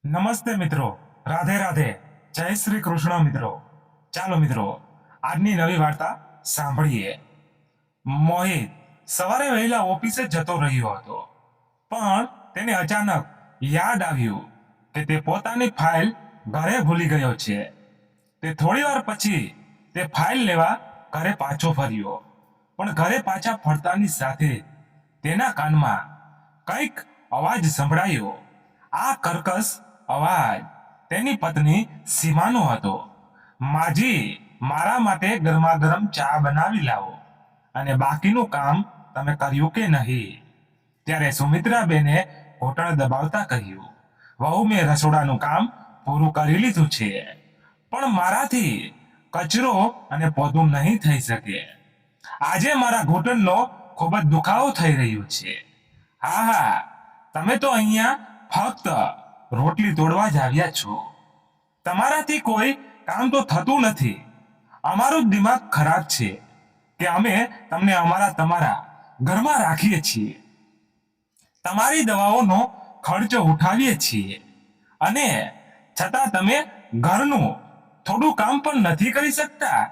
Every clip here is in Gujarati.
નમસ્તે મિત્રો, રાધે રાધે, જય શ્રી કૃષ્ણ મિત્રો. ચાલો મિત્રો, આજની નવી વાર્તા સાંભળીએ. મોહિત સવારે વહેલા ઓફિસે જતો રહ્યો હતો, પણ તેને અચાનક યાદ આવ્યું કે તે પોતાની ફાઇલ ઘરે ભૂલી ગયો છે. તે થોડી વાર પછી તે ફાઇલ લેવા ઘરે પાછો ફર્યો, પણ ઘરે પાછા ફરતાની સાથે તેના કાનમાં કંઈક અવાજ સંભળાયો. આ કર્કશ અવાજ તેની પત્ની સીમાનો હતો. માજી, મારા માટે ગરમા ગરમ ચા બનાવી લાવો, અને બાકીનું કામ તમે કર્યું કે નહીં? ત્યારે સુમિત્રાબેને ઘૂંટણ દબાવતા કહ્યું, વહુ, મેં રસોડાનું કામ પૂરું કરી લીધું છે, પણ મારાથી કચરો અને પોતું નહીં થઈ શકે. આજે મારા ઘૂંટણનો ખૂબ જ દુખાવો થઈ રહ્યો છે. હા હા, તમે તો અહીંયા ફક્ત રોટલી તોડવા જ આવ્યા છો. તમારાથી કોઈ કામ તો થતું નથી. અમારું દિમાગ ખરાબ છે કે અમે તમને તમારા ઘરમાં રાખીએ છીએ, તમારી દવાઓનો ખર્ચો ઉઠાવીએ છીએ, અને છતાં તમે ઘરનું થોડું કામ પણ નથી કરી શકતા.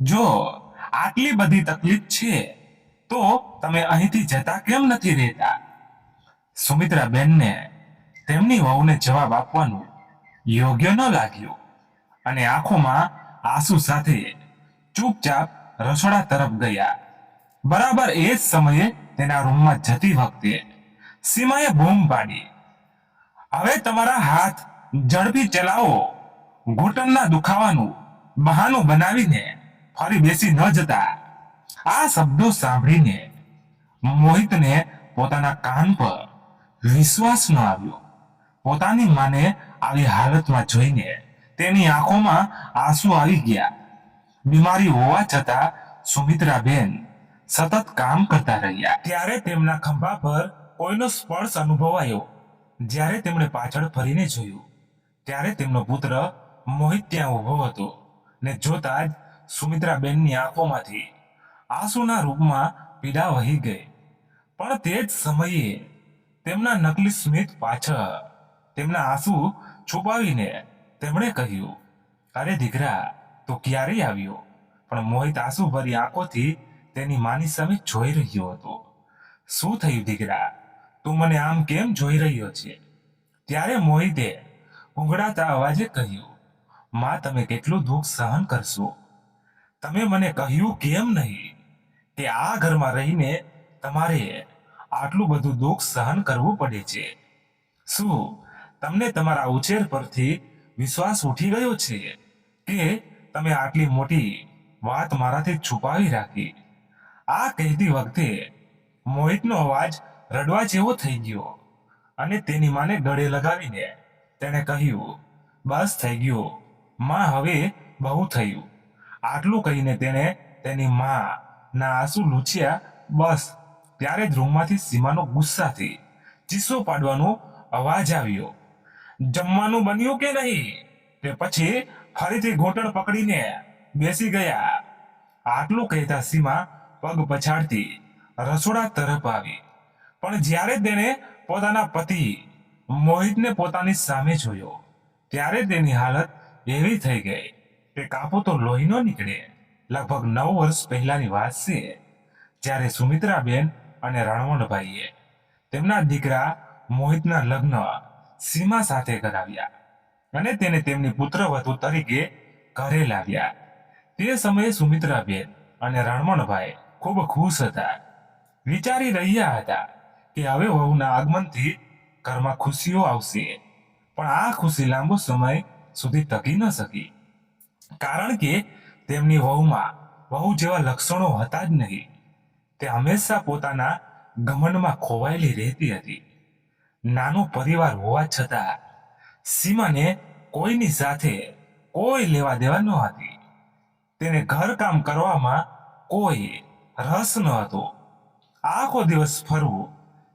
જો આટલી બધી તકલીફ છે તો તમે અહીંથી જતા કેમ નથી રહેતા? સુમિત્રાબેનને તેમની વહુને જવાબ આપવાનું યોગ્ય ન લાગ્યું, અને આંખોમાં આંસુ સાથે ચૂપચાપ રસોડા તરફ ગયા. બરાબર એ જ સમયે તેના રૂમમાં જતી વખતે સીમાએ બૂમ પાડી, હવે તમારા હાથ ઝડપી ચલાવો. ઘૂંટણના દુખાવાનું બહાનું બનાવીને ફરી બેસી ન જતા. આ શબ્દો સાંભળીને મોહિતને પોતાના કાન પર વિશ્વાસ ન આવ્યો. પોતાની માને આવી હાલતમાં જોઈને તેની આંખોમાં આંસુ આવી ગયા. બીમારી હોવા છતાં સુમિત્રાબેન સતત કામ કરતા રહ્યા. ત્યારે તેમના ખંભા પર કોઈનો સ્પર્શ અનુભવાયો. જ્યારે તેમણે પાછળ ફરીને જોયું, ત્યારે તેમનો પુત્ર મોહિત ત્યાં ઊભો હતો, ને જોતા જ સુમિત્રાબેનની આંખોમાંથી આંસુના રૂપમાં પીડા વહી ગઈ. પણ તે જ સમયે તેમના નકલી સ્મિત પાછળ તેમના આંસુ છુપાવીને તેમણે કહ્યું, અરે દીકરા, તો ક્યારે આવ્યો? પણ મોહિત આંસુ ભરી આંખોથી તેની માની સામે જોઈ રહ્યો હતો. શું થયું દીકરા? તું મને આમ કેમ જોઈ રહ્યો છે? ત્યારે મોહિતે ઊંઘડાતા અવાજે કહ્યું, માં, તમે કેટલું દુઃખ સહન કરશો? તમે મને કહ્યું કેમ નહીં કે આ ઘરમાં રહીને તમારે આટલું બધું દુઃખ સહન કરવું પડે છે? શું તમને તમારા ઉછેર પરથી વિશ્વાસ ઉઠી ગયો છે કે તમે આટલી મોટી વાત મારાથી છુપાવી રાખી? આ કહેતી વખતે મોહિતનો અવાજ રડવા જેવો થઈ ગયો, અને તેની માને ગળે લગાવીને તેણે કહ્યું, બસ થઈ ગયું માં, હવે બહુ થયું. આટલું કહીને તેણે તેની માં ના આંસુ લૂછ્યા. બસ ત્યારે જ રૂમમાંથી સીમાનો ગુસ્સાથી ચીસો પાડવાનો અવાજ આવ્યો, જમવાનું બન્યું કે નહીં? તે પછી ફરીથી ઘૂંટણ પકડીને બેસી ગયા. આટલું કહેતા સીમા પગ પછાડતી રસોડા તરફ આવી, પણ જ્યારે તેણે પોતાના પતિ મોહિતને પોતાની સામે જોયો, ત્યારે તેની હાલત એવી થઈ ગઈ કે કાપો તો લોહી ન નીકળે. લગભગ 9 વર્ષ પહેલાની વાત છે, જ્યારે સુમિત્રાબેન અને રણવણભાઈએ તેમના દીકરા મોહિતના લગ્ન સીમા સાથે કરાવ્યા, અને તેને તેમની પુત્રવધુ તરીકે ઘરે લાવ્યા. તે સમયે સુમિત્રાબેન અને રણવણભાઈ ખૂબ ખુશ હતા. વિચારી રહ્યા હતા કે હવે વહુના આગમનથી ઘરમાં ખુશીઓ આવશે. પણ આ ખુશી લાંબો સમય સુધી ટકી ન શકી, કારણ કે તેમની વહુમાં વહુ જેવા લક્ષણો હતા જ નહીં. તે હંમેશા પોતાના ઘમંડમાં ખોવાયેલી રહેતી હતી. નાનો પરિવાર હોવા છતાં સીમાને કોઈની સાથે કોઈ લેવા દેવા ન હતી. તેને ઘરકામ કરવામાં કોઈ રસ ન હતો. આખો દિવસ ફરવું,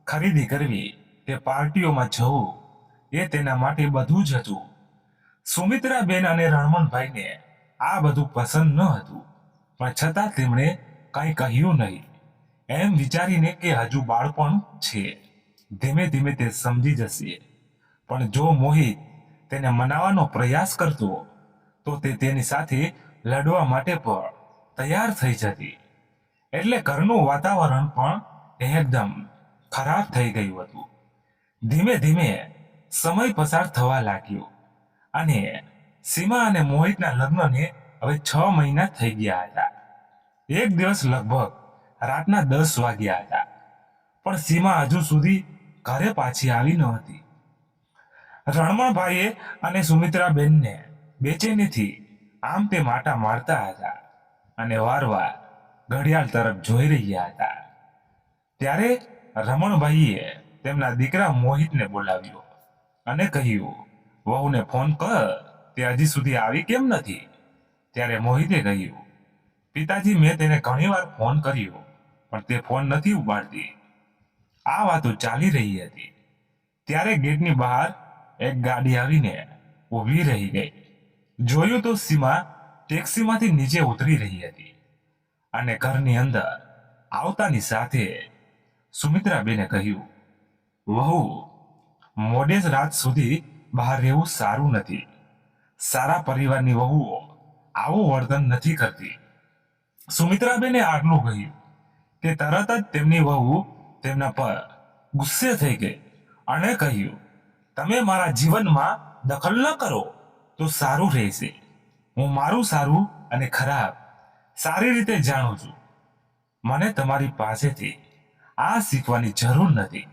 ખરીદી કરવી કે પાર્ટીઓમાં જવું, એ તેના માટે બધું જ હતું. સુમિત્રાબેન અને રણમણભાઈને આ બધું પસંદ ન હતું, પણ છતાં તેમણે કંઈ કહ્યું નહીં, એમ વિચારીને કે હજુ બાળપણ છે, ધીમે ધીમે તે સમજી જશે. પણ જો મોહિત તેને મનાવવાનો પ્રયાસ કરતો તો તે તેની સાથે લડવા માટે પણ તૈયાર થઈ જતી. એટલે ઘરનું વાતાવરણ પણ એકદમ ખરાબ થઈ ગયું હતું. ધીમે ધીમે સમય પસાર થવા લાગ્યો અને સીમા અને મોહિતના લગ્નને હવે 6 મહિના થઈ ગયા હતા. એક દિવસ લગભગ રાતના 10 વાગ્યા હતા, પણ સીમા હજુ સુધી ઘરે પાછી આવી ન હતી. રણમણભાઈએ અને સુમિત્રાબેનને બેચેનીથી આમ તેમ આટા મારતા હતા અને વારવાર ઘડિયાળ તરફ જોઈ રહ્યા હતા. ત્યારે રમણભાઈએ તેમના દીકરા મોહિતને બોલાવ્યો અને કહ્યું, વહુને ફોન કર, તે હજી સુધી આવી કેમ નથી? ત્યારે મોહિતે કહ્યું, પિતાજી, મેં તેને ઘણીવાર ફોન કર્યો પણ તે ફોન નથી ઉપાડતી. આ વાતો ચાલી રહી હતી ત્યારે ગેટની બહાર એક ગાડી આવીને ઊભી રહી ગઈ. જોયું તો સીમા ટેક્સીમાંથી નીચે ઉતરી રહી હતી અને ઘરની અંદર આવતાની સાથે સુમિત્રાબેને કહ્યું, વહુ, મોડે રાત સુધી બહાર રહેવું સારું નથી. સારા પરિવારની વહુઓ આવું વર્તન નથી કરતી. સુમિત્રાબેને આટલું કહ્યું કે તરત જ તેમની વહુ તેમના પર ગુસ્સે થઈ ગઈ અને કહ્યું, તમે મારા જીવનમાં દખલ ન કરો તો સારું રહેશે. હું મારું સારું અને ખરાબ સારી રીતે જાણું છું. મને તમારી પાસેથી આ શીખવાની જરૂર નથી.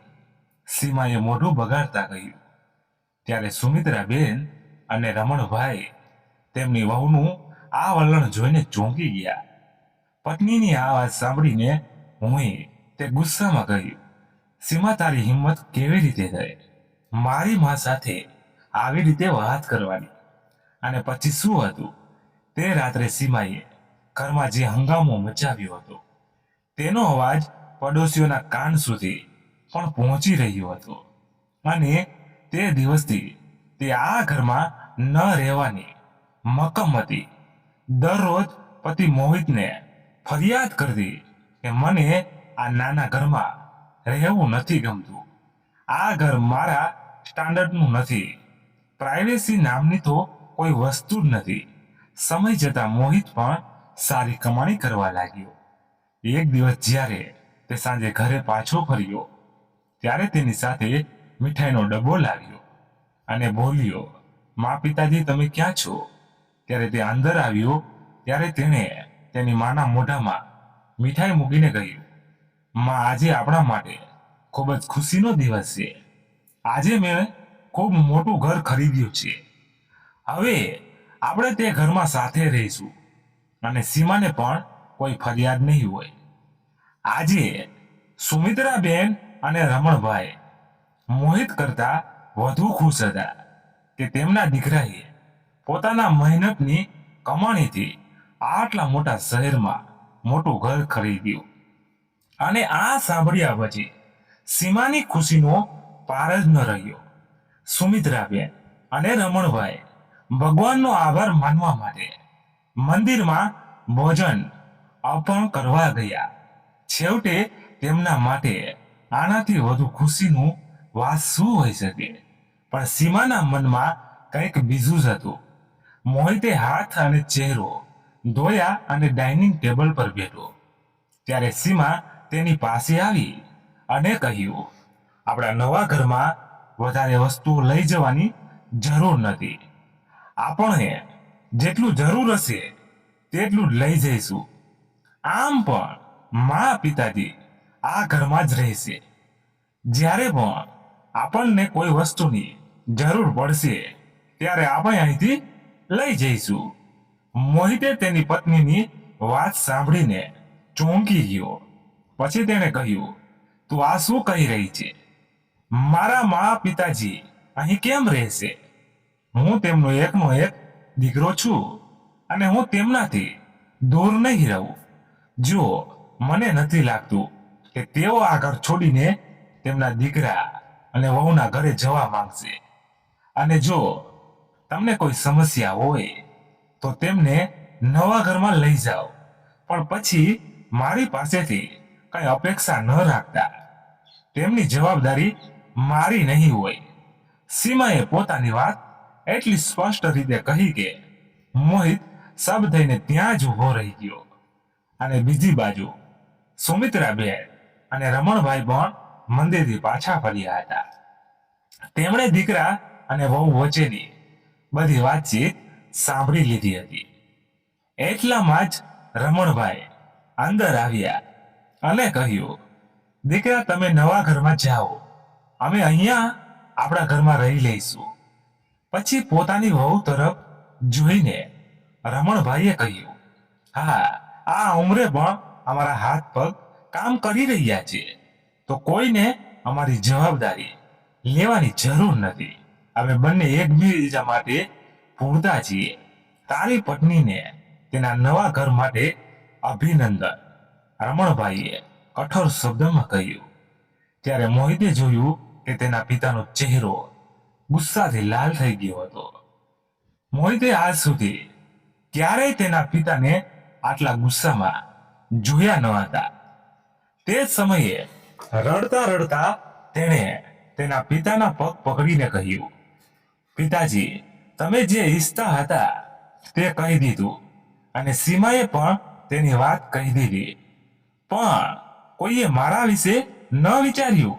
સીમાએ મોઢું બગાડતા કહ્યું. ત્યારે સુમિત્રાબેન અને રમણભાઈ તેમની વહુનું આ વલણ જોઈને ચોંકી ગયા. પત્નીની આ વાત સાંભળીને હું તે ગુસ્સામાં કહ્યું, સીમા, તારી હિંમત કેવી રીતે થઈ મારી મા સાથે આવી રીતે વાત કરવાની? અને પછી શું હતું? તે રાત્રે સીમાએ ઘરમાં જે હંગામો મચાવ્યો હતો તેનો અવાજ પડોશીઓના કાન સુધી પણ પહોંચી રહ્યો હતો અને તે દિવસથી તે આ ઘરમાં ન રહેવાની મક્કમ હતી. દરરોજ પતિ મોહિતને ફરિયાદ કરતી કે મને આ નાના ઘરમાં રહેવું નથી ગમતું. આ ઘર મારા સ્ટાન્ડર્ડનું નથી. પ્રાઇવેસી નામની તો કોઈ વસ્તુ જ નથી. સમય જતા મોહિત પણ સારી કમાણી કરવા લાગ્યો. એક દિવસ જ્યારે તે સાંજે ઘરે પાછો ફર્યો ત્યારે તેની સાથે મીઠાઈનો ડબ્બો લાવ્યો અને બોલ્યો, મા, પિતાજી, તમે ક્યાં છો? ત્યારે તે અંદર આવ્યો ત્યારે તેણે તેની માના મોઢામાં મીઠાઈ મૂકીને કહ્યું, મા, આજે આપણા માટે ખૂબ જ ખુશીનો દિવસ છે. આજે મેં ખૂબ મોટું ઘર ખરીદ્યું છે. હવે આપણે તે ઘરમાં સાથે રહીશું અને સીમાને પણ કોઈ ફરિયાદ નહીં હોય. આજે સુમિત્રાબેન અને રમણભાઈ મોહિત કરતા વધુ ખુશ હતા કે તેમના દીકરાએ પોતાના મહેનતની કમાણીથી આટલા મોટા શહેરમાં મોટું ઘર ખરીદ્યું. અને આ સાંભળ્યા પછી સીમાની ખુશીનો પાર જ ન રહ્યો. સુમિત્રાબેન અને રમણભાઈ ભગવાનનો આભાર માનવા માટે મંદિરમાં ભોજન અર્પણ કરવા ગયા. છેવટે તેમના માટે આનાથી વધુ ખુશીનું વાત શું હોઈ શકે? પણ સીમાના મનમાં કંઈક બીજું જ હતું. મોહિતે હાથ અને ચહેરો ધોયા અને ડાઇનિંગ ટેબલ પર બેઠો ત્યારે સીમા તેની પાસે આવી અને કહ્યું, આપણા નવા ઘરમાં વધારે વસ્તુઓ લઈ જવાની જરૂર નથી. આપણે જેટલું જરૂર હશે તેટલું જ લઈ જઈશું. આમ પણ મા, પિતાજી આ ઘરમાં જ રહેશે. જ્યારે પણ આપણને કોઈ વસ્તુની જરૂર પડશે ત્યારે આપણે અહીંથી લઈ જઈશું. મોહિતે તેની પત્નીની વાત સાંભળીને ચોંકી ગયો. પછી તેણે કહ્યું, તું આ શું કહી રહી છે? મારા મા, પિતાજી અહીં કેમ રહેશે? હું તેમનો એકનો એક દીકરો છું અને હું તેમનાથી દૂર નહીં રહું. જો મને નથી લાગતું કે તેઓ આ ઘર છોડીને તેમના દીકરા અને વહુના ઘરે જવા માંગશે. અને જો તમને કોઈ સમસ્યા હોય તો તેમને નવા ઘરમાં લઈ જાઓ, પણ પછી મારી પાસેથી કંઈ અપેક્ષા ન રાખતા. તેમની જવાબદારી મારી નહીં હોય. સીમાએ પોતાની વાત એટલી સ્પષ્ટ રીતે કહી કે મોહિત સબ થઈને ત્યાં જ ઊભો રહી ગયો. અને બીજી બાજુ સુમિત્રાબેન અને રમણભાઈ પણ મંદિરથી પાછા ફર્યા હતા. તેમણે દીકરા અને વહુ વચ્ચેની બધી વાતચીત સાંભળી લીધી હતી. એટલામાં જ રમણભાઈ અંદર આવ્યા અને કહ્યું, દીકરા તમે નવા ઘરમાં જાઓ, અમે અહીંયા આપણા ઘરમાં રહી લઈશું. પછી પોતાની વહુ તરફ જોઈને રમણભાઈએ કહ્યું, હા, આ ઉંમરે પણ અમારા હાથ પગ કામ કરી રહ્યા છે, તો કોઈને અમારી જવાબદારી લેવાની જરૂર નથી. અમે બંને એકબીજા માટે પૂરતા છીએ. તારી પત્નીને તેના નવા ઘર માટે અભિનંદન, રમણભાઈએ કઠોર શબ્દમાં કહ્યું. ત્યારે મોહિતે જોયું કે તેના પિતાનો ચહેરો ગુસ્સાથી લાલ થઈ ગયો હતો. મોહિતે આજ સુધી ક્યારેય તેના પિતાને આટલા ગુસ્સામાં જોયા ન હતા. તે જ સમયે રડતા રડતા તેણે તેના પિતાના પગ પકડીને કહ્યું, પિતાજી, તમે જે ઈચ્છતા હતા તે કહી દીધું અને સીમાએ પણ તેની વાત કહી દીધી. પણ કોઈએ મારા વિશે ન વિચાર્યું.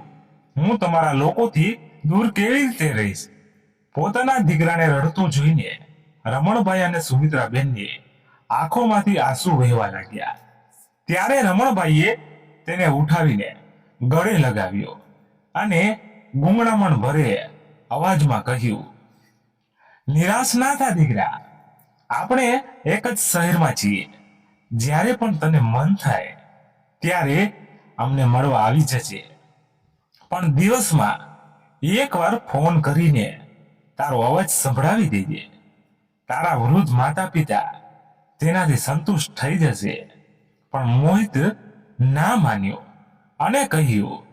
હું તમારા લોકોથી દૂર કેવી રીતે રહીશ? પોતાના દીકરાને રડતું જોઈને રમણભાઈ અને સુમિત્રાબેનની આંખોમાંથી આંસુ વહેવા લાગ્યા. ત્યારે રમણભાઈએ તેને ઉઠાવીને ગળે લગાવ્યો અને ગુંગળામણ ભરે અવાજમાં કહ્યું, નિરાશ ના થા દીકરા, આપણે એક જ શહેરમાં છીએ. જ્યારે પણ તને મન થાય ત્યારે અમને મળવા આવી જજે. પણ દિવસમાં એકવાર ફોન કરીને તારો અવાજ સંભળાવી દેજે. તારા વૃદ્ધ માતા પિતા તેનાથી સંતુષ્ટ થઈ જશે. પણ મોહિત ના માન્યો અને કહ્યું,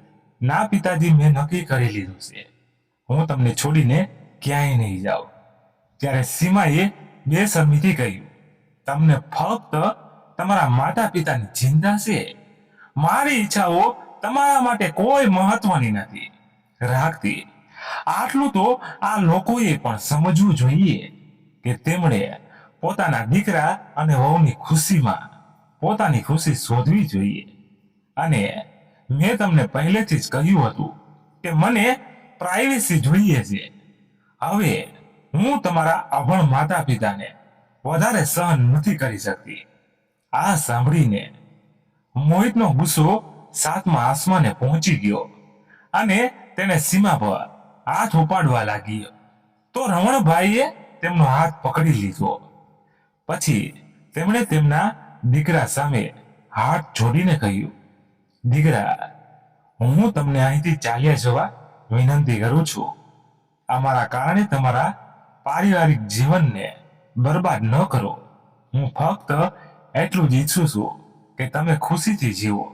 ના પિતાજી, મેં નક્કી કરી લીધું છે, હું તમને છોડીને ક્યાંય નહીં જાઉં. ત્યારે સીમાએ બેશરમીથી કહ્યું, તમને ફક્ત તમારા માતા પિતાની ચિંતા છે. મારી ઈચ્છાઓ તમારા માટે કોઈ મહત્વની નથી રાખતી. આટલું તો આ લોકોએ પણ સમજવું જોઈએ કે તેમણે પોતાના દીકરા અને વહુની ખુશીમાં પોતાની ખુશી શોધવી જોઈએ. અને મેં તમને પહેલેથી જ કહ્યું હતું કે મને પ્રાઇવેસી જોઈએ છે. હવે હું તમારા અભણ માતા પિતાને વધારે સહન નથી કરી શકતી. આ સાંભળીને મોહિતનો ગુસ્સો સાતમા આસમાને પહોંચી ગયો અને તેને સીમા પર હાથ ઉપાડવા લાગ્યો. તો રમણભાઈએ તેમનો હાથ પકડી લીધો. પછી તેમણે તેમના દીકરા સામે હાથ જોડીને કહ્યું, દીકરા, હું તમને અહીંથી ચાલ્યા જવા વિનંતી કરું છું. અમારા કારણે તમારા પારિવારિક જીવનને બરબાદ ન કરો. હું ફક્ત એટલું જ ઈચ્છું છું કે તમે ખુશીથી જીવો.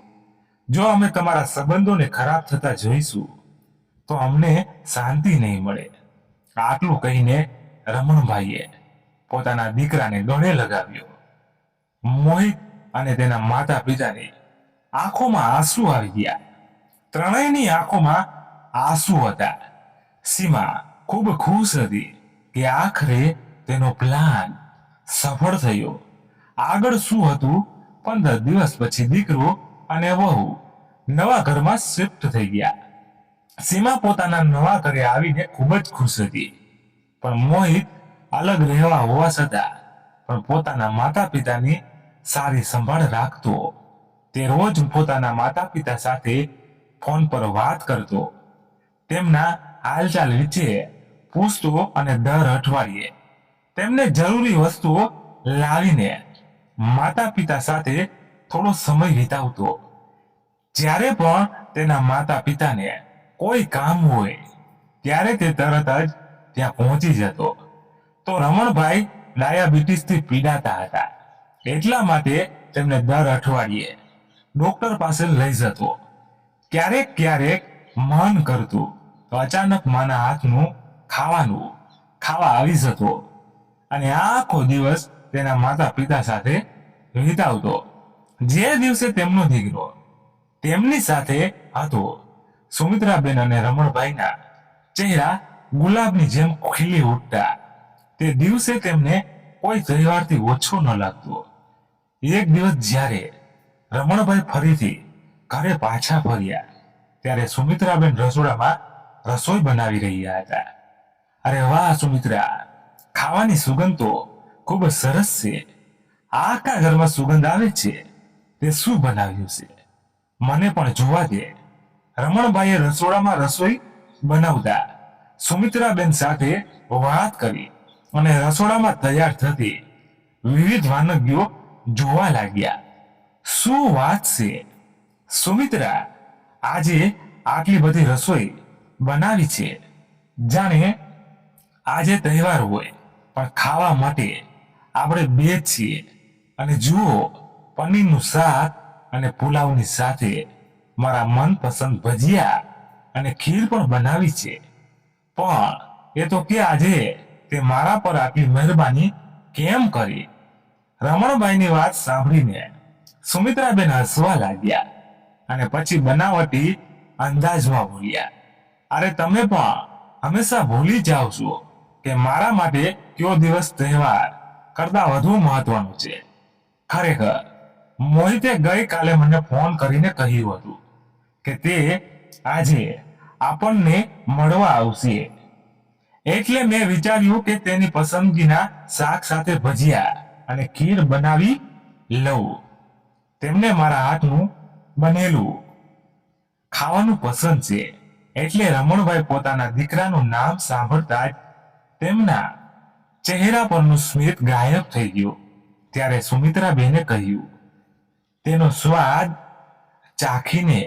જો અમે તમારા સંબંધોને ખરાબ થતા જોઈશું તો અમને શાંતિ નહીં મળે. આટલું કહીને રમણભાઈએ પોતાના દીકરાને ગળે લગાવ્યો. મોહિત અને તેના માતા પિતાની આંખોમાં આંસુ આવી ગયા. ત્રણેયની આંખોમાં આંસુ હતા. સીમા ખૂબ ખુશ હતી કે આખરે તેનો પ્લાન સફળ થયો. આગળ શું હતું? 15 દિવસ પછી દીકરો અને વહુ નવા ઘરમાં શિફ્ટ થઈ ગયા. સીમા પોતાના નવા ઘરે આવીને ખૂબ જ ખુશ હતી. પણ મોહિત અલગ રહેવા હોવા છતાં પણ પોતાના માતા પિતાની સારી સંભાળ રાખતો. તે રોજ પોતાના માતા પિતા સાથે ફોન પર વાત કરતો, તેમના હાલચાલ વિશે પૂછતો અને દર અઠવાડિયે તેમને જરૂરી વસ્તુઓ લાવીને માતા પિતા સાથે થોડો સમય વિતાવતો. જ્યારે પણ તેના માતા પિતાને કોઈ કામ હોય ત્યારે તે તરત જ ત્યાં પહોંચી જતો. તો રમણભાઈ ડાયાબિટીસથી પીડાતા હતા, એટલા માટે તેમને દર અઠવાડિયે ડોક્ટર પાસે લઈ જતો. ક્યારેક ક્યારેક મન કરતું તો અચાનક માના હાથનું ખાવા આવી જતો અને આખો દિવસ તેના માતા પિતા સાથે વિતાવતો. જે દિવસે તેમનો દીકરો તેમની સાથે હતો, સુમિત્રાબેન અને રમણભાઈના ચહેરા ગુલાબની જેમ ખીલી ઉઠતા. તે દિવસે તેમને કોઈ તહેવારથી ઓછો ન લાગતો. એક દિવસ જ્યારે રમણભાઈ ફરીથી ઘરે પાછા ફર્યા ત્યારે સુમિત્રાબેન રસોડામાં રસોઈ બનાવી રહ્યા હતા. અરે વાહ સુમિત્રા, ખાવાની સુગંધ તો ખૂબ જ સરસ છે. આખા ઘરમાં સુગંધ આવે છે. તે શું બનાવ્યું છે? મને પણ જોવા દે. રમણભાઈએ રસોડામાં રસોઈ બનાવતા સુમિત્રાબેન સાથે વાત કરી અને રસોડામાં તૈયાર થતી વિવિધ વાનગીઓ જોવા લાગ્યા. શું વાત છે સુમિત્રા, આજે આટલી બધી રસોઈ બનાવી છે. જાણે આજે તહેવાર હોય પણ ખાવા માટે આપણે બે જ છીએ. અને જુઓ, પનીરનું શાક અને પુલાવની સાથે મારા મનપસંદ ભજીયા અને ખીર પણ બનાવી છે. પણ એ તો કે આજે તે મારા પર આટલી મહેરબાની કેમ કરી? રમણભાઈની વાત સાંભળીને સુમિત્રાબેન હસવા લાગ્યા અને પછી બનાવટી અંદાજમાં બોલ્યા, અરે તમે પણ હંમેશા ભૂલી જાઓ છો કે મારા માટે કયો દિવસ તહેવાર કરતા વધુ મહત્વનો છે. ખરેખર મોહિતે ગઈકાલે મને ફોન કરીને કહ્યું હતું કે તે આજે આપણને મળવા આવશે. એટલે મેં વિચાર્યું કે તેની પસંદગીના શાક સાથે ભજીયા અને ખીર બનાવી લઉં. તેમને મારા હાથનું બનેલું ખાવાનું પસંદ છે. એટલે રમણભાઈ પોતાના દીકરાનું નામ સાંભળતા જ તેમના ચહેરા પરનું સ્મિત ગાયબ થઈ ગયું. ત્યારે સુમિત્રાબેને કહ્યું, તેનો સ્વાદ ચાખીને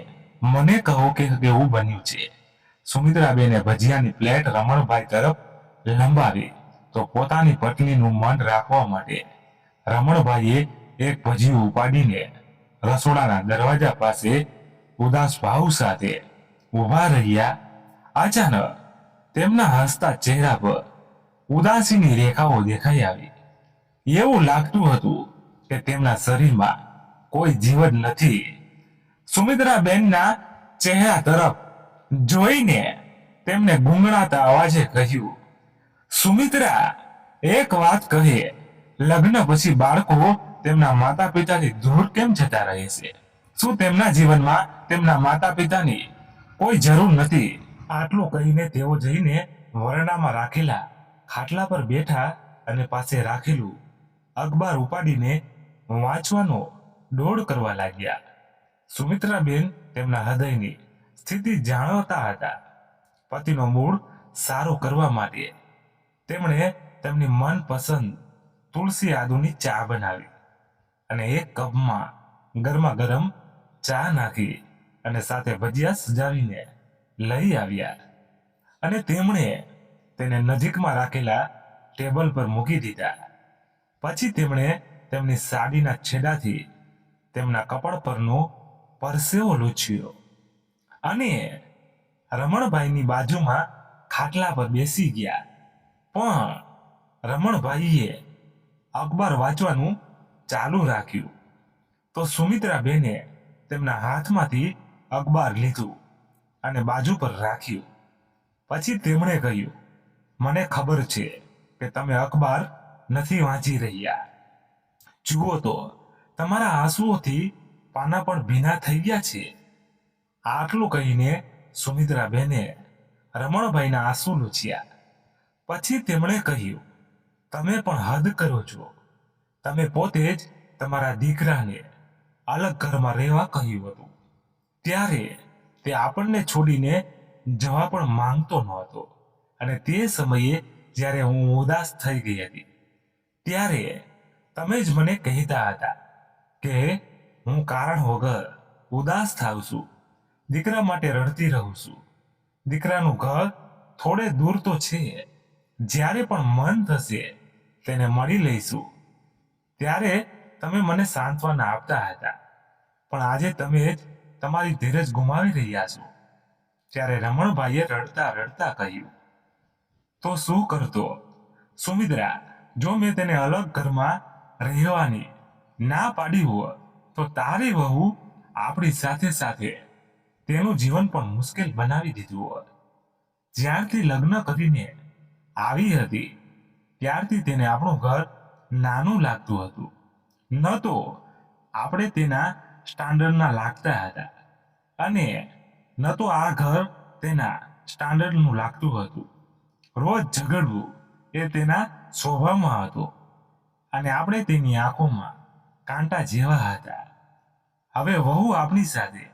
મને કહો કે કેવું બન્યું છે. સુમિત્રાબેને ભજીયાની પ્લેટ રમણભાઈ તરફ લંબાવી તો પોતાની પત્નીનું મન રાખવા માટે રમણભાઈએ એક ભજીયું ઉપાડીને રસોડાના દરવાજા પાસે ઉદાસ ભાવ સાથે ઊભા રહ્યા. અચાનક તેમના હસતા ચહેરા પર ઉદાસીની રેખાઓ દેખાઈ આવી. એવું લાગતું હતું કે તેમના શરીરમાં કોઈ જીવન નથી. સુમિત્રાબેનના ચહેરા તરફ જોઈને તેમને ગુંગળાતા અવાજે કહ્યું, સુમિત્રા, એક વાત કહે, લગ્ન પછી બાળકો તેમના માતા પિતાથી દૂર કેમ જતા રહે છે? શું તેમના જીવનમાં તેમના માતા પિતાની કોઈ જરૂર નથી? આટલું કહીને તેઓ જઈને વરંડામાં રાખેલા ખાટલા પર બેઠા અને પાસે રાખેલું અખબાર ઉપાડીને વાંચવાનો દોડ કરવા લાગ્યા. સુમિત્રાબેન તેમના હૃદયની સ્થિતિ જાણતા હતા. પતિનો મૂડ સારો કરવા માટે તેમણે તેમની મનપસંદ તુલસી આદુની ચા બનાવી અને એક કપમાં ગરમા ગરમ ચા નાખી અને સાથે ભજીયા સજાવીને લઈ આવ્યા અને તેમણે તેને નજીકમાં રાખેલા ટેબલ પર મૂકી દીધા. પછી તેમણે તેમની સાડીના છેડાથી તેમના કપાળ પરનો પરસેવો લૂછ્યો અને રમણભાઈની બાજુમાં ખાટલા પર બેસી ગયા. પણ રમણભાઈએ અખબાર વાંચવાનું ચાલુ રાખ્યું તો સુમિત્રાબેને તેમના હાથમાંથી અખબાર લીધું અને બાજુ પર રાખ્યું. પછી તેમણે કહ્યું, મને ખબર છે કે તમે અખબાર નથી વાંચી રહ્યા. જુઓ તો તમારા આંસુઓથી પાના પણ ભીના થઈ ગયા છે. આટલું કહીને સુમિત્રાબેને રમણભાઈના આંસુ લૂછ્યા. પછી તેમણે કહ્યું, તમે પણ હદ કરો છો. તમે પોતે જ તમારા દીકરાને અલગ ઘરમાં રહેવા કહ્યું હતું. ત્યારે તે આપણને છોડીને જવા પણ માંગતો નહોતો. અને તે સમયે જ્યારે હું ઉદાસ થઈ ગઈ હતી ત્યારે તમે જ મને કહેતા હતા કે હું કારણ વગર ઉદાસ થાઉં છું, દીકરા માટે રડતી રહું છું. દીકરાનું ઘર થોડે દૂર તો છે, જ્યારે પણ મન થશે તેને મળી લઈશું. ત્યારે તમે મને સાંત્વના આપતા હતા. પણ આજે તમે જ તમારી ધીરજ ગુમાવી રહ્યા છો. ત્યારે રમણભાઈએ રડતા રડતા કહ્યું, તો શું કરતો સુમિત્રા? જો મેં તેને અલગ ઘરમાં રહેવાની ના પાડી હોત તો તારી વહુ આપણી સાથે સાથે તેનું જીવન પણ મુશ્કેલ બનાવી દીધું હોત. જ્યારથી લગ્ન કરીને આવી હતી ત્યારથી તેને આપણું ઘર નાનું લાગતું હતું. ન તો આપણે તેના સ્ટાન્ડર્ડના લાગતા હતા અને ન તો આ ઘર તેના સ્ટાન્ડર્ડનું લાગતું હતું. રોજ ઝઘડવું એ તેના સ્વભાવમાં હતો અને આપણે તેની આંખોમાં કાંટા જેવા હતા. હવે વહુ આપણી સાથે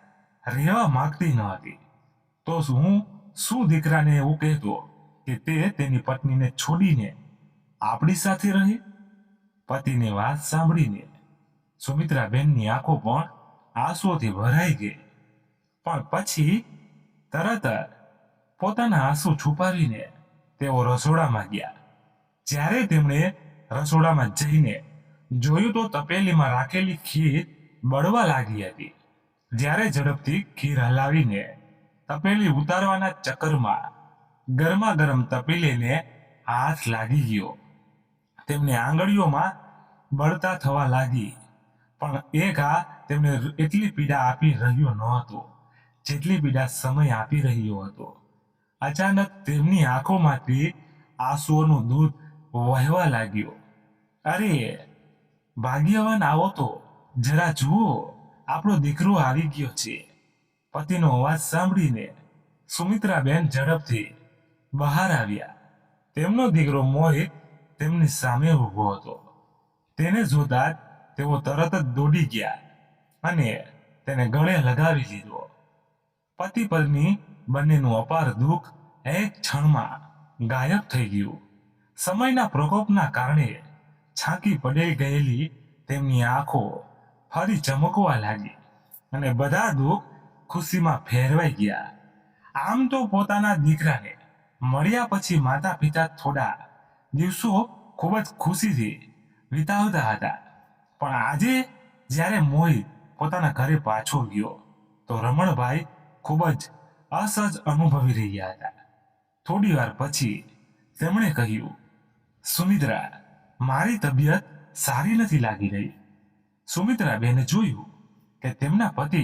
રહેવા માંગતી ન હતી તો હું શું દીકરાને એવું કહેતો કે તે તેની પત્નીને છોડીને આપણી સાથે રહે? પતિની વાત સાંભળીને સુમિત્રાબેનની આંખો પણ આંસુઓથી ભરાઈ ગઈ. પણ પછી તરત જ પોતાના આંસુ છુપાવીને તેઓ રસોડામાં ગયા. જ્યારે તેમણે રસોડામાં જઈને જોયું તો તપેલીમાં રાખેલી ખીર બળવા લાગી હતી. જ્યારે ઝડપથી ખીર હલાવીને તપેલી ઉતારવાના ચક્કરમાં ગરમા ગરમ તપેલીને હાથ લાગી ગયો. તેમને આંગળીઓમાં બળતા થવા લાગી. પણ એ ઘા તેમને એટલી પીડા આપી રહ્યો ન હતો જેટલી પીડા સમય આપી રહ્યો હતો. અચાનક તેમની આંખોમાંથી આંસુઓનું દૂધ વહેવા લાગ્યો. અરે ભાગ્યવાન, આવો તો જરા જુઓ, આપણો દીકરો આવી ગયો છે. પતિનો અવાજ સાંભળીને સુમિત્રાબેન ઝડપથી બહાર આવ્યા. તેમનો દીકરો મોહિત તેમની સામે ઊભો હતો. તેને જોતા જ તેઓ તરત જ દોડી ગયા અને તેને ગળે લગાવી લીધો. પતિ પત્ની બંનેનું અપાર દુઃખ એક ક્ષણમાં ગાયબ થઈ ગયું. સમયના પ્રકોપના કારણે છાંકી પડી ગયેલી તેમની આંખો ફરી ચમકવા લાગી અને બધા દુઃખ ખુશીમાં ફેરવાઈ ગયા. આમ તો પોતાના દીકરાને મળ્યા પછી માતા પિતા થોડા દિવસો ખૂબ જ ખુશીથી વિતાવતા હતા. પણ આજે જ્યારે મોહિત પોતાના ઘરે પાછો ગયો તો રમણભાઈ ખૂબ જ અસહજ અનુભવી રહ્યા હતા. થોડી વાર પછી તેમણે કહ્યું, સુમિત્રા, મારી તબિયત સારી નથી લાગી રહી. સુમિત્રાબેને જોયું કે તેમના પતિ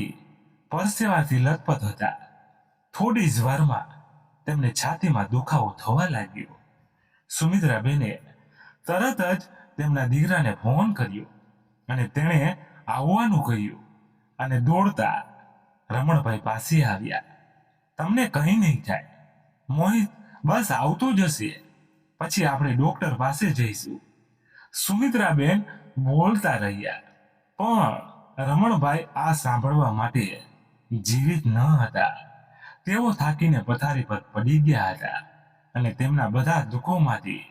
પરસેવાથી લથપથ હતા. થોડી જ વારમાં તેમને છાતીમાં દુખાવો થવા લાગ્યો. સુમિત્રાબેને તરત જ તેમના દીકરાને ફોન કર્યો અને તેણે આવવાનું કહ્યું અને દોડતા રમણભાઈ પાસે આવ્યા. તમને કંઈ નહીં થાય, મોહિત બસ આવતો જ હશે, પછી આપણે ડોક્ટર પાસે જઈશું. સુમિત્રાબેન બોલતા રહ્યા પણ રમણભાઈ આ સાંભળવા માટે જીવિત ન હતા. તેઓ થાકીને પથારી પર પડી ગયા હતા અને તેમના બધા દુઃખોમાંથી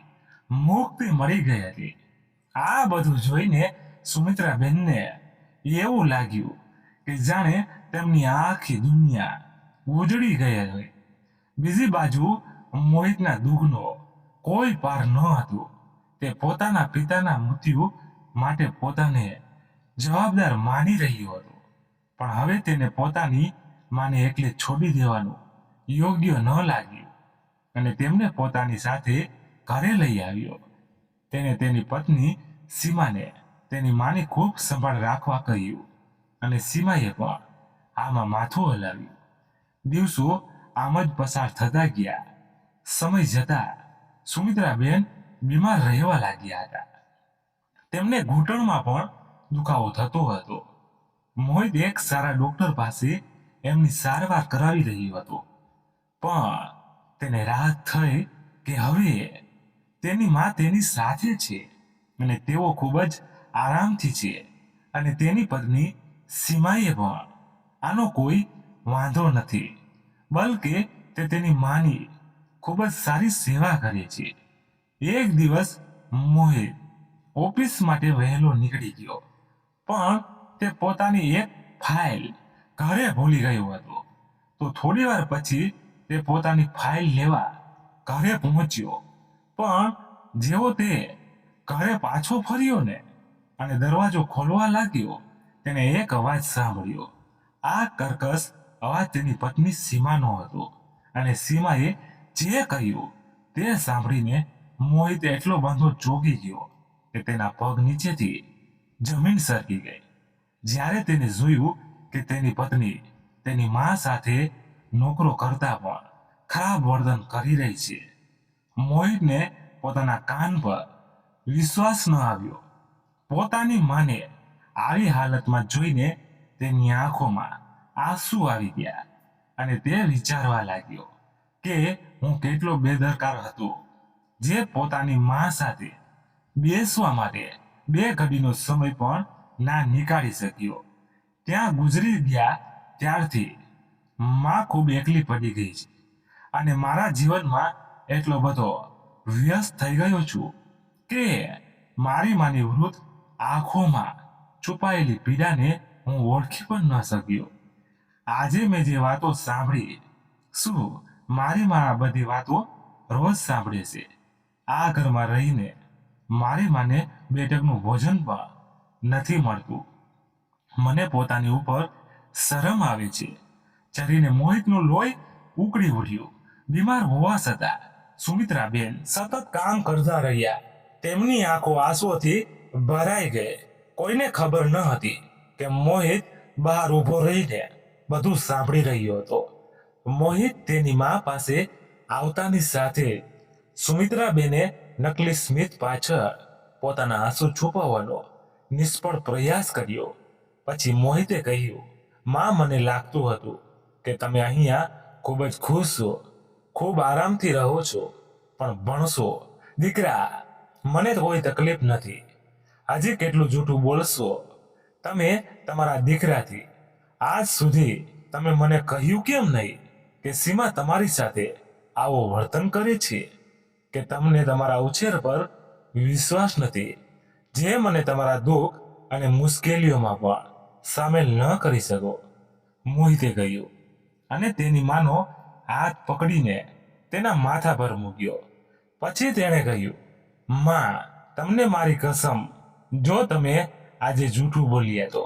મુક્તિ મળી ગઈ હતી. આ બધું જોઈને સુમિત્રાબેનને એવું લાગ્યું કે જાણે તેમની આખી દુનિયા ઉજળી ગઈ હોય. બીજી બાજુ મોહિતના દુઃખનો કોઈ પાર ન હતો. તે પોતાના પિતાના મૃત્યુ માટે પોતાને જવાબદાર માની રહ્યો હતો. પણ હવે તેને પોતાની માને એકલે છોડી દેવાનું યોગ્ય ન લાગ્યું અને તેમને પોતાની સાથે ઘરે લઈ આવ્યો. તેને તેની પત્ની સીમાને તેની માની ખૂબ સંભાળ રાખવા કહ્યું અને સીમાએ પણ આમાં માથું હલાવ્યું. દિવસો આમ જ પસાર થતા ગયા. સમય જતા સુમિત્રાબેન બીમાર રહેવા લાગ્યા હતા. તેમને ઘૂંટણમાં પણ દુખાવો થતો હતો. મોહિત એક સારા ડોક્ટર પાસે એમની સારવાર કરાવી રહ્યો હતો. પણ તેને રાહત થઈ કે હવે તેની માં તેની સાથે છે અને તેઓ ખૂબ જ આરામથી છે અને તેની પત્ની સીમાએ પણ આનો કોઈ વાંધો નથી, બલકે તે તેની માની ખૂબ જ સારી સેવા કરે છે. એક દિવસ મોહિત ઓફિસ માટે વહેલો નીકળી ગયો પણ તે પોતાની એક ફાઇલ ઘરે ભૂલી ગયો હતો. તો થોડી વાર પછી તે પોતાની ફાઇલ લેવા ઘરે પહોંચ્યો. પણ જેવો તે ઘરે પાછો ફર્યો ને અને દરવાજો ખોલવા લાગ્યો તેને એક અવાજ સાંભળ્યો. આ કર્કશ અવાજ તેની પત્ની સીમાનો હતો અને સીમાએ જે કહ્યું તે સાંભળીને મોહિત એટલો બંધો ચોંકી ગયો કે તેના પગ નીચેથી જમીન સરકી ગઈ. જ્યારે તેને જોયું કે તેની પત્ની તેની માં સાથે નોકરો કરતા પણ ખરાબ વર્તન કરી રહી છે. મોહિતને પોતાના કાન પર વિશ્વાસ ન આવ્યો. પોતાની માને આવી હાલતમાં જોઈને તેની આંખોમાં આંસુ આવી ગયા અને તે વિચારવા લાગ્યો કે હું કેટલો બેદરકાર હતો, જે પોતાની માં સાથે બેસવા માટે 2 ઘડીનો સમય પણ ના નીકાળી શક્યો. ત્યાં ગુજરી ગયા ત્યારથી માં ખૂબ એકલી પડી ગઈ છે અને મારા જીવનમાં એટલો બધો વ્યસ્ત થઈ ગયો છું કે મારી માની વૃદ્ધ આંખોમાં છુપાયેલી પીડાને હું ઓળખી પણ ન શક્યો. આજે મેં જે વાતો સાંભળી, શું મારી માં આ બધી વાતો રોજ સાંભળે છે? આ ઘરમાં રહીને મારી માને 2 ટકનું ભોજન પણ નથી મળતું. મને પોતાની ઉપર શરમ આવે છે. ચરીને મોહિતનું લોહી ઉકળી ઉઠ્યું. બીમાર હોવા છતાં સુમિત્રાબેન સતત કામ કરતા રહ્યા. તેમની આંખો આંસુઓથી ભરાઈ ગઈ. કોઈને ખબર ન હતી કે મોહિત બહાર ઊભો રહીને બધું સાંભળી રહ્યો હતો. મોહિત તેની મા પાસે આવતાની સાથે સુમિત્રાબેને નકલી સ્મિત પાછળ પોતાના આંસુ છુપાવવાનો નિષ્ફળ પ્રયાસ કર્યો. પછી મોહિતે કહ્યું, માં, મને લાગતું હતું કે તમે અહીંયા ખૂબ જ ખુશ છો, ખૂબ આરામથી રહો છો, પણ ભણશો. દીકરા, મને તો કોઈ તકલીફ નથી. હજી કેટલું જૂઠું બોલશો? તમે તમારા દીકરાથી આજ સુધી તમે મને કહ્યું કેમ નહીં કે સીમા તમારી સાથે આવો વર્તન કરે છે? કે તમને તમારા ઉછેર પર વિશ્વાસ નથી, જે મને તમારા દુઃખ અને મુશ્કેલીઓમાં પણ સામેલ ન કરી શકો? મોહિતે કહ્યું અને તેની માનો હાથ પકડીને તેના માથા પર મૂક્યો. પછી તેણે કહ્યું, માં, તમને મારી કસમ, જો તમે આજે જૂઠું બોલ્યા તો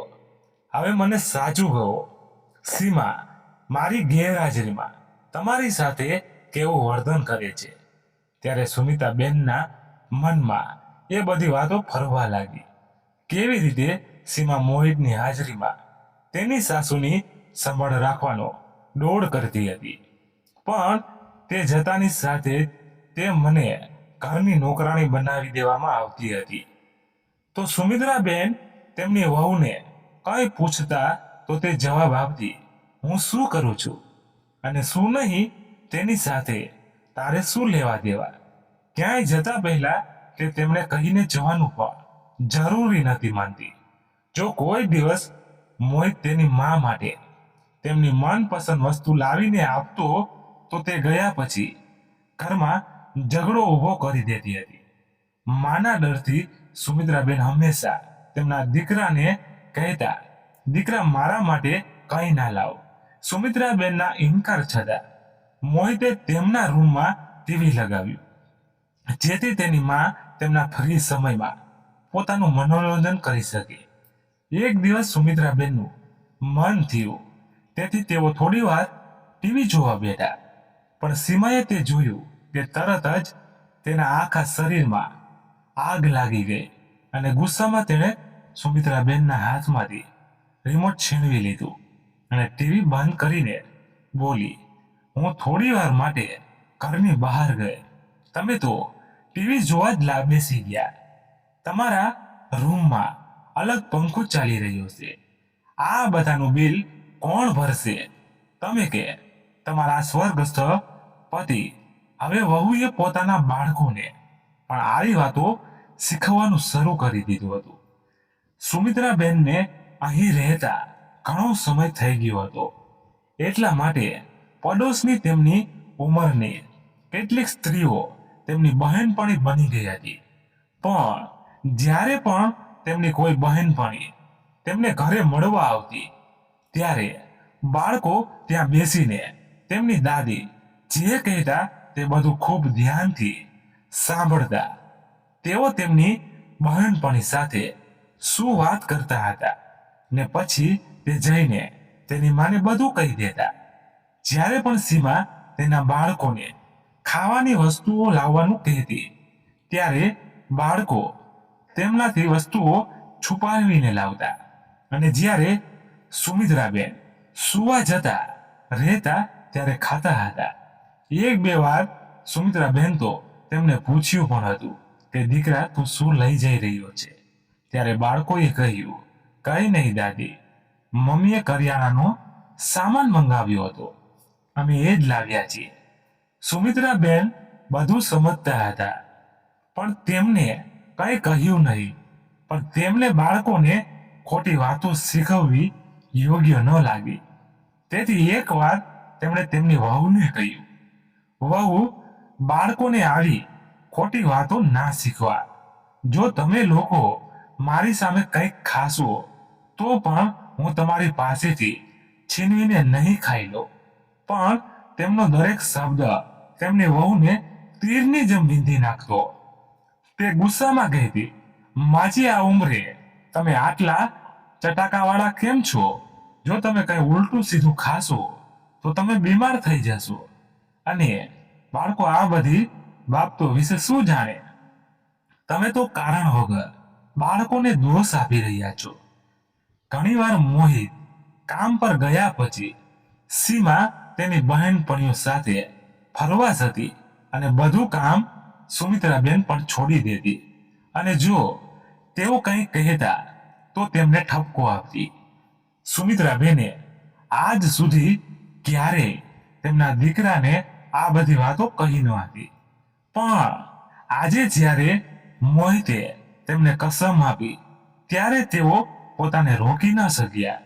હવે મને સાચું કહો. સીમા મારી ગેરહાજરીમાં તમારી સાથે કેવું વર્તન કરે છે? ત્યારે સુમિતાબેનના મનમાં એ બધી વાતો ફરવા લાગી. કેવી રીતે સીમા મોહિતની હાજરીમાં તેની સાસુની સંભાળ રાખવાનો દોડ કરતી હતી, પણ તે જતાની સાથે તે મને ઘરની નોકરાણી બનાવી દેવામાં આવતી હતી. તો સુમિત્રાબેન તેમની વહુને કંઈ પૂછતા તો તે જવાબ આપતી, હું શું કરું છું અને શું નહીં તેની સાથે તારે શું લેવા દેવા? ક્યાંય જતા પહેલા તે તેમણે કહીને જવાનું પણ જરૂરી નથી માનતી. જો કોઈ દિવસ મોહિત તેની મા માટે તેમની મનપસંદ વસ્તુ લાવીને આપતો તો તે ગયા પછી ઘરમાં ઝઘડો ઊભો કરી દેતી હતી. માના ડરથી સુમિત્રાબેન હંમેશા તેમના દીકરાને કહેતા, દીકરા, મારા માટે કંઈ ના લાવ. સુમિત્રાબેનના ઇનકાર છતાં મોહિતે તેમના રૂમમાં ટીવી લગાવ્યું, જેથી તેની મા તેમના ફ્રી સમયમાં પોતાનું મનોરંજન કરી શકે. એક દિવસ સુમિત્રાબેનનું મન થયું, તેથી તેઓ થોડી વાર ટીવી જોવા બેઠા. પણ સીમાએ તે જોયું કે તરત જ તેના આખા શરીરમાં આગ લાગી ગઈ અને ગુસ્સામાં તેણે સુમિત્રાબેનના હાથમાંથી રિમોટ છીનવી લીધું અને ટીવી બંધ કરીને બોલી, હું થોડી વાર માટે ઘરની બહાર ગઈ. તમે તો ટીવી જોવા જ બેસી ગયા. તમારા રૂમમાં અલગ પંખો ચાલી રહ્યો છે. આ બધાનું બિલ કોણ ભરશે? તમે કે તમારા સ્વર્ગસ્થ પતિ? હવે વહુએ પોતાના બાળકોને પણ આવી વાતો શીખવવાનું શરૂ કરી દીધું હતું. સુમિત્રાબેનને અહીં રહેતા ઘણો સમય થઈ ગયો હતો, એટલા માટે પડોશની તેમની ઉંમરની કેટલીક સ્ત્રીઓ તેમની બહેનપણી બની ગઈ હતી. પણ જ્યારે પણ તેમની કોઈ બહેનપણી તેમને ઘરે મળવા આવતી, ત્યારે બાળકો ત્યાં બેસીને તેમની દાદી જે કહેતા તે બધું ખૂબ ધ્યાનથી સાંભળતા. તેઓ તેમની બહેનપણી સાથે શું વાત કરતા હતા ને પછી તે જઈને તેની માને બધું કહી દેતા. જ્યારે પણ સીમા તેના બાળકોને ખાવાની વસ્તુઓ લાવવાનું કહેતી, ત્યારે બાળકો તેમનાથી વસ્તુઓ છુપાવીને લાવતા અને જ્યારે સુમિત્રાબેન સુવા જતા રહેતા ત્યારે ખાતા હતા. એક બે વાર સુમિત્રાબેન તો તેમને પૂછ્યું પણ હતું કે દીકરા તું શું લઈ જઈ રહ્યો છે? ત્યારે બાળકોએ કહ્યું, કઈ નહીં દાદી, મમ્મીએ કરિયાણાનો સામાન મંગાવ્યો હતો, અમે એ જ લાવ્યા છીએ. સુમિત્રાબેન બધું સમજતા હતા, પણ તેમને કઈ કહ્યું નહીં. પણ તેમને બાળકોને ખોટી વાતો શીખવવી યોગ્ય ન લાગી. તેથી એકવાર તેમણે તેમની વહુને કહ્યું, વહુ, બાળકોને આવી ખોટી વાતો ના શીખવા. જો તમે લોકો મારી સામે કંઈક ખાશો તો પણ હું તમારી પાસેથી છીનવીને નહીં ખાઈ લો. પણ તેમનો દરેક શબ્દ તેમની વહુને તીરની જેમ બીંધી નાખતો. તે ગુસ્સામાં કહેતી, માજી આ ઉંમરે તમે આટલા ચટાકાવાળા કેમ છો? જો તમે કઈ ઉલટું સીધું ખાશો તો તમે બીમાર થઈ જશો. અને બાળકો આ બધી બાબતો વિશે શું જાણે? તમે તો કારણ વગર બાળકોને દોષ આપી રહ્યા છો. ઘણીવાર મોહિત કામ પર ગયા પછી સીમા તેની બહેનપણીઓ સાથે ફરવા જતી અને બધું કામ સુમિત્રાબેન પણ છોડી દેતી. અને જો તેઓ કંઈ કહેતા તો તેમને ઠપકો આપતી. સુમિત્રાબેને આજ સુધી ક્યારેય તેમના દીકરાને આ બધી વાતો કહી ન હતી. પણ આજે જ્યારે મોહિતે તેમને કસમ આપી ત્યારે તેઓ પોતાને રોકી ન શક્યા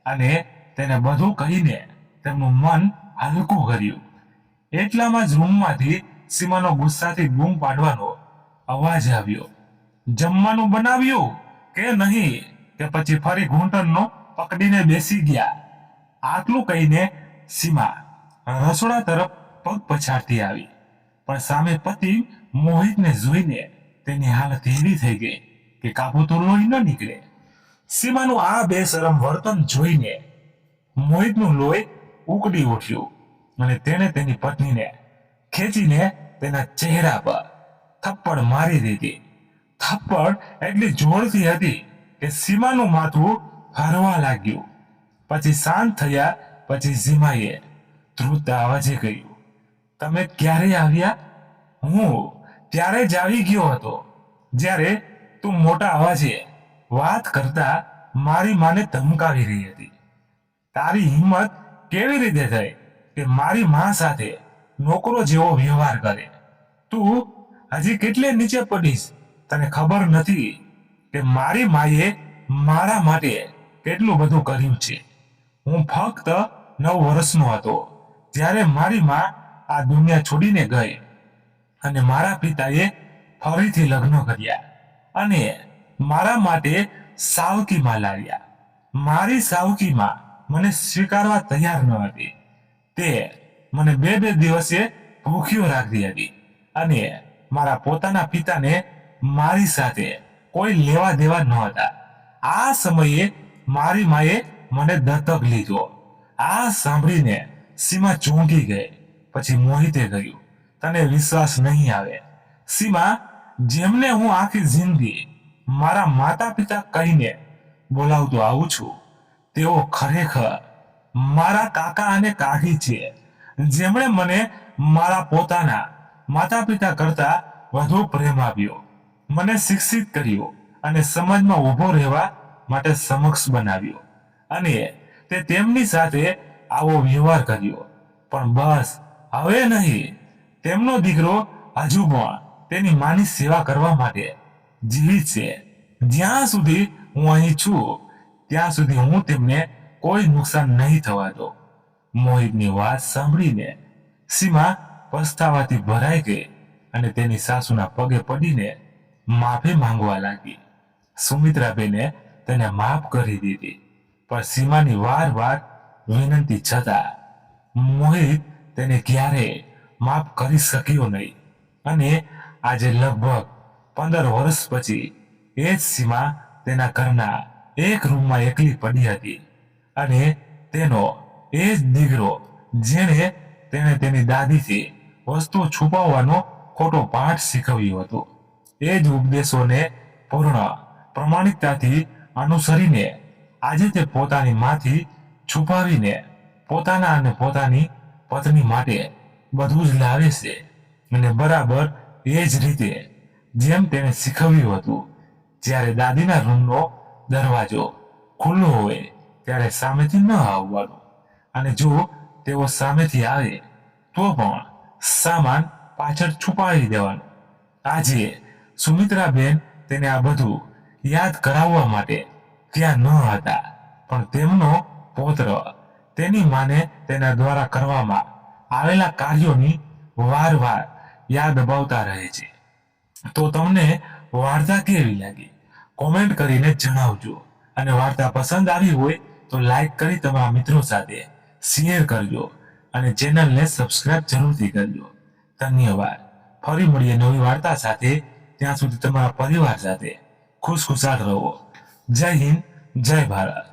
અને તેને બધું કહીને તેમનું મન હલકું કર્યું. એટલામાં જ રૂમમાંથી સીમાનો ગુસ્સાથી બૂમ પાડવાનો અવાજ આવ્યો, જમવાનું બનાવ્યું કે નહીં? કે પછી ફરી ઘૂંટણનો પકડીને બેસી ગયા? આટલું કહીને સીમા રસોડા તરફ પગ પછાડતી આવી. પણ સામે પતિ મોહિતને જોઈને તેની હાલત એવી થઈ ગઈ કે કાબુ તો લોહી ન નીકળે. સીમાનું આ બેશરમ વર્તન જોઈને મોહિતનું લોહી ઉકળી ઉઠ્યું અને તેણે તેની પત્નીને ખેંચીને તેના ચહેરા પર થપ્પડ મારી દીધી. થપ્પડ એટલી જોરથી હતી કે સીમાનું માથું હરવા લાગ્યું. પછી શાંત થયા પછી સીમાએ ધ્રુજતા અવાજે કહ્યું, તમે ક્યારે આવ્યા? હું ત્યારે જ આવી ગયો હતો જ્યારે તું મોટા અવાજે વાત કરતા મારી માને ધમકાવી રહી હતી. તારી હિંમત કેવી રીતે થઈ કે મારી માં સાથે નોકરો જેવો વ્યવહાર કરે? તું હજી કેટલે નીચે પડીશ? તને ખબર નથી કે મારી માએ મારા માટે કેટલું બધું કર્યું છે. હું ફક્ત 9 વર્ષનો હતો જ્યારે મારી માં આ દુનિયા છોડીને ગઈ અને મારા પિતાએ ફરીથી લગ્ન કર્યા અને મારા માટે સાવકીમાં લાવ્યા. મારી સાવકીમાં મને સ્વીકારવા તૈયાર ન હતી. તે મને 2 દિવસે ભૂખ્યો રાખતી હતી અને મારા પોતાના પિતાને મારી સાથે કોઈ લેવા દેવા ન હતા. આ સમયે મારી માએ મને દત્તક લીધો. આ સાંભળીને સીમા ચોંકી ગઈ. પછી મોહિતે કહ્યું, તને વિશ્વાસ નહીં આવે, સીમા, જેમને હું આખી જિંદગી મારા માતા પિતા કહીને બોલાવતો આવું છું, તેઓ ખરેખર મારા કાકા અને કાકી છે, જેમણે મને મારા પોતાના માતા પિતા કરતા વધુ પ્રેમ આપ્યો, મને શિક્ષિત કર્યો અને સમાજમાં ઊભો રહેવા માટે સમક્ષ બનાવ્યો. અને તે તેમની સાથે આવો વ્યવહાર કર્યો. પણ બસ હવે નહીં. તેમનો દીકરો હજુ પણ તેની માની સેવા કરવા માટે જીવિત છે. જ્યાં સુધી હું અહીં છું ત્યાં સુધી હું તેમને કોઈ નુકસાન નહીં થવા દો. મોહિતની વાત સાંભળીને સીમા પસ્તાવાથી ભરાઈ ગઈ અને તેની સાસુના પગે પડીને માફી માંગવા લાગી. સુમિત્રાબેને તેને માફ કરી દીધી. પણ સીમાની વાર વિનંતી છતાં મોહિત તેને ક્યારેય માફ કરી શક્યો નહીં. અને આજે લગભગ 15 વર્ષ પછી એ જ સીમા તેના ઘરના એક રૂમમાં એકલી પડી હતી અને તેનો એ જ દીકરો જેણે તેને તેની દાદીથી વસ્તુઓ છુપાવવાનો ખોટો પાઠ શીખવ્યો હતો, એ જ ઉપદેશોને પૂર્ણ પ્રમાણિકતાથી અનુસરીને આજે તે પોતાની માંથી છુપાવીને પોતાના અને પોતાની પત્ની માટે બધું જ લાવે છે અને બરાબર એ જ રીતે જેમ તેને શીખવ્યું હતું. જ્યારે દાદીના રૂમનો દરવાજો ખુલ્લો હોય ત્યારે સામેથી ન આવવાનું, અને જો તેઓ સામેથી આવે તો પણ સામાન પાછળ છુપાવી દેવાનું. આજે સુમિત્રાબેન તેને આ બધું યાદ કરાવવા માટે ત્યાં ન હતા, પણ તેમનો પૌત્ર તેની માને તેના દ્વારા કરવામાં આવેલા કાર્યોની વારવાર યાદ અપાવતા રહે છે. તો તમને વાર્તા કેવી લાગી કોમેન્ટ કરીને જણાવજો, અને વાર્તા પસંદ આવી હોય તો લાઈક કરી તમારા મિત્રો સાથે શેર કરજો અને ચેનલને સબસ્ક્રાઇબ જરૂરથી કરજો. ધન્યવાદ. ફરી મળીએ નવી વાર્તા સાથે. ત્યાં સુધી તમારા પરિવાર સાથે ખુશખુશાલ રહો. જય હિન્દ, જય ભારત.